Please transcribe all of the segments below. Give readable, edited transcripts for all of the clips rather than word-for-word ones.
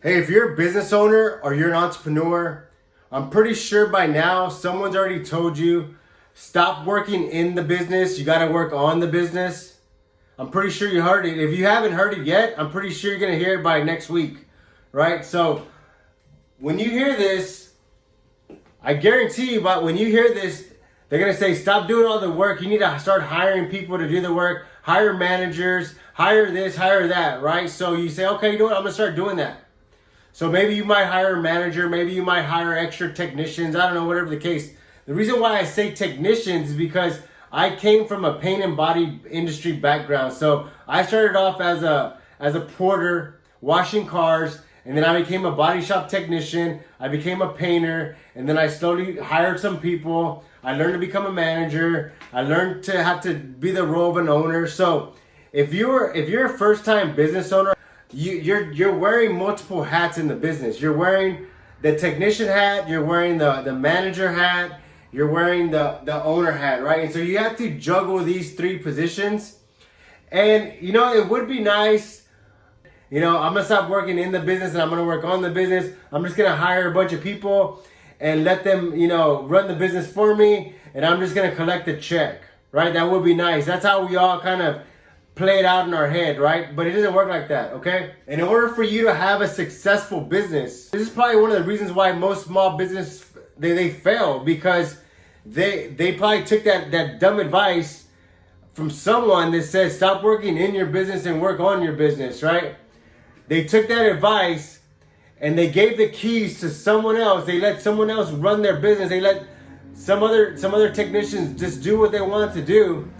Hey, if you're a business owner or you're an entrepreneur, I'm pretty sure by now someone's already told you, stop working in the business, you gotta work on the business. I'm pretty sure you heard it. If you haven't heard it yet, I'm pretty sure you're gonna hear it by next week, right? So when you hear this, I guarantee you, but when you hear this, they're gonna say, stop doing all the work. You need to start hiring people to do the work, hire managers, hire this, hire that, right? So you say, okay, you know what, I'm gonna start doing that. So maybe you might hire a manager, maybe you might hire extra technicians, I don't know, whatever the case. The reason why I say technicians is because I came from a paint and body industry background. So I started off as a porter, washing cars, and then I became a body shop technician, I became a painter, and then I slowly hired some people. I learned to become a manager. I learned to have to be the role of an owner. So if you're a first-time business owner, you're wearing multiple hats in the business. You're wearing the technician hat, you're wearing the manager hat, you're wearing the owner hat, right? And so you have to juggle these three positions. And you know, it would be nice, you know, I'm gonna stop working in the business and I'm gonna work on the business. I'm just gonna hire a bunch of people and let them, you know, run the business for me, and I'm just gonna collect a check, right? That would be nice. That's how we all kind of play it out in our head, right? But it doesn't work like that, okay? In order for you to have a successful business, this is probably one of the reasons why most small business, they fail, because they probably took that dumb advice from someone that says stop working in your business and work on your business, right? They took that advice and they gave the keys to someone else. They let someone else run their business. They let some other technicians just do what they wanted to do.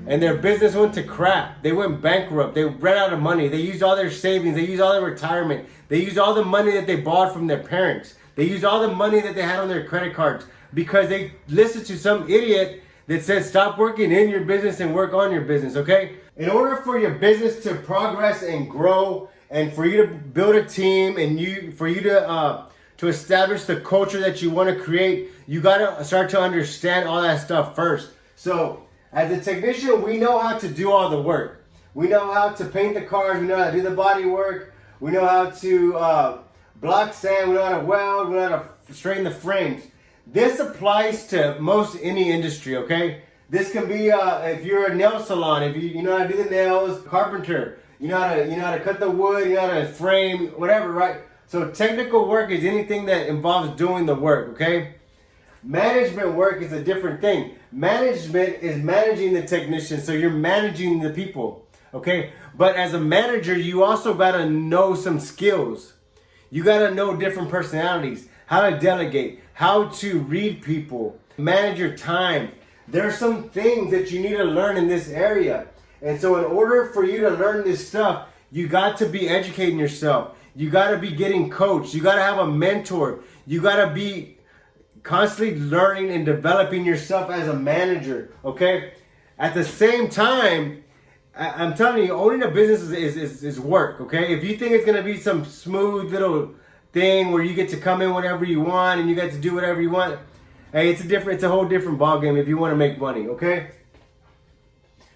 And their business went to crap. They went bankrupt. They ran out of money. They used all their savings. They used all their retirement. They used all the money that they bought from their parents. They used all the money that they had on their credit cards because they listened to some idiot that said stop working in your business and work on your business, okay? In order for your business to progress and grow, and for you to build a team, and for you to establish the culture that you want to create, you gotta start to understand all that stuff first. So as a technician, we know how to do all the work. We know how to paint the cars. We know how to do the body work. We know how to block sand. We know how to weld. We know how to straighten the frames. This applies to most any industry, okay? This can be if you're a nail salon, if you know how to do the nails, carpenter, you know how to cut the wood, you know how to frame, whatever, right? So technical work is anything that involves doing the work, okay? Management work is a different thing. Management is managing the technicians, so you're managing the people, okay? But as a manager, you also gotta know some skills. You gotta know different personalities, how to delegate, how to read people, manage your time. There are some things that you need to learn in this area. And so in order for you to learn this stuff, you got to be educating yourself. You gotta be getting coached. You gotta have a mentor. You gotta be constantly learning and developing yourself as a manager, okay? At the same time, I'm telling you, owning a business is work, okay? If you think it's gonna be some smooth little thing where you get to come in whenever you want and you get to do whatever you want, hey, it's a whole different ballgame if you wanna make money, okay?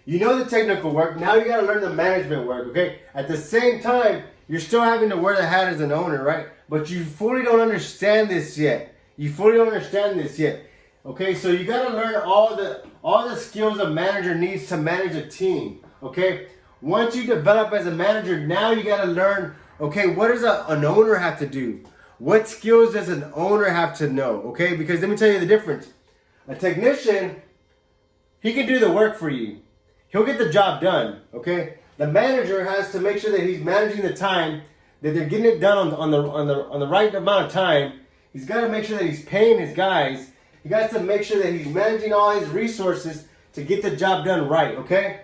You know the technical work, now you gotta learn the management work, okay? At the same time, you're still having to wear the hat as an owner, right? But you fully don't understand this yet. You fully don't understand this yet. Okay, so you gotta learn all the skills a manager needs to manage a team. Okay? Once you develop as a manager, now you gotta learn, okay, what does an owner have to do? What skills does an owner have to know? Okay, because let me tell you the difference. A technician, he can do the work for you. He'll get the job done. Okay? The manager has to make sure that he's managing the time, that they're getting it done on the right amount of time. He's got to make sure that he's paying his guys. He got to make sure that he's managing all his resources to get the job done right, okay?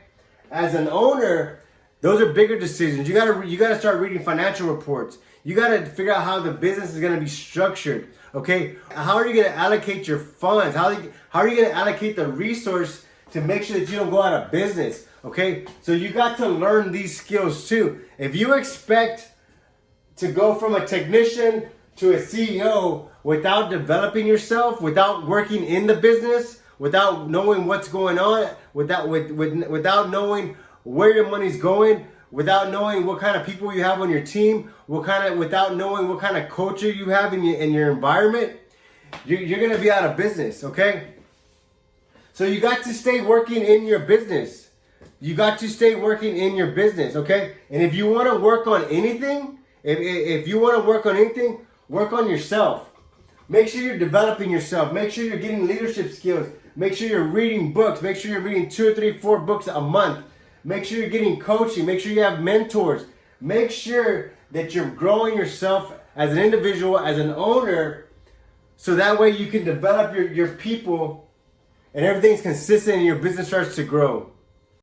As an owner, those are bigger decisions. You gotta start reading financial reports. You got to figure out how the business is going to be structured, okay? How are you going to allocate your funds? How are you going to allocate the resource to make sure that you don't go out of business, okay? So you got to learn these skills too. If you expect to go from a technician to a CEO without developing yourself, without working in the business, without knowing what's going on, without knowing where your money's going, without knowing what kind of people you have on your team, without knowing what kind of culture you have in your environment, you're gonna be out of business, okay? So you got to stay working in your business. You got to stay working in your business, okay? And if you want to work on anything, if you want to work on anything, work on yourself. Make sure you're developing yourself. Make sure you're getting leadership skills. Make sure you're reading books. Make sure you're reading 2 or 3, 4 books a month. Make sure you're getting coaching. Make sure you have mentors. Make sure that you're growing yourself as an individual, as an owner, so that way you can develop your people and everything's consistent and your business starts to grow.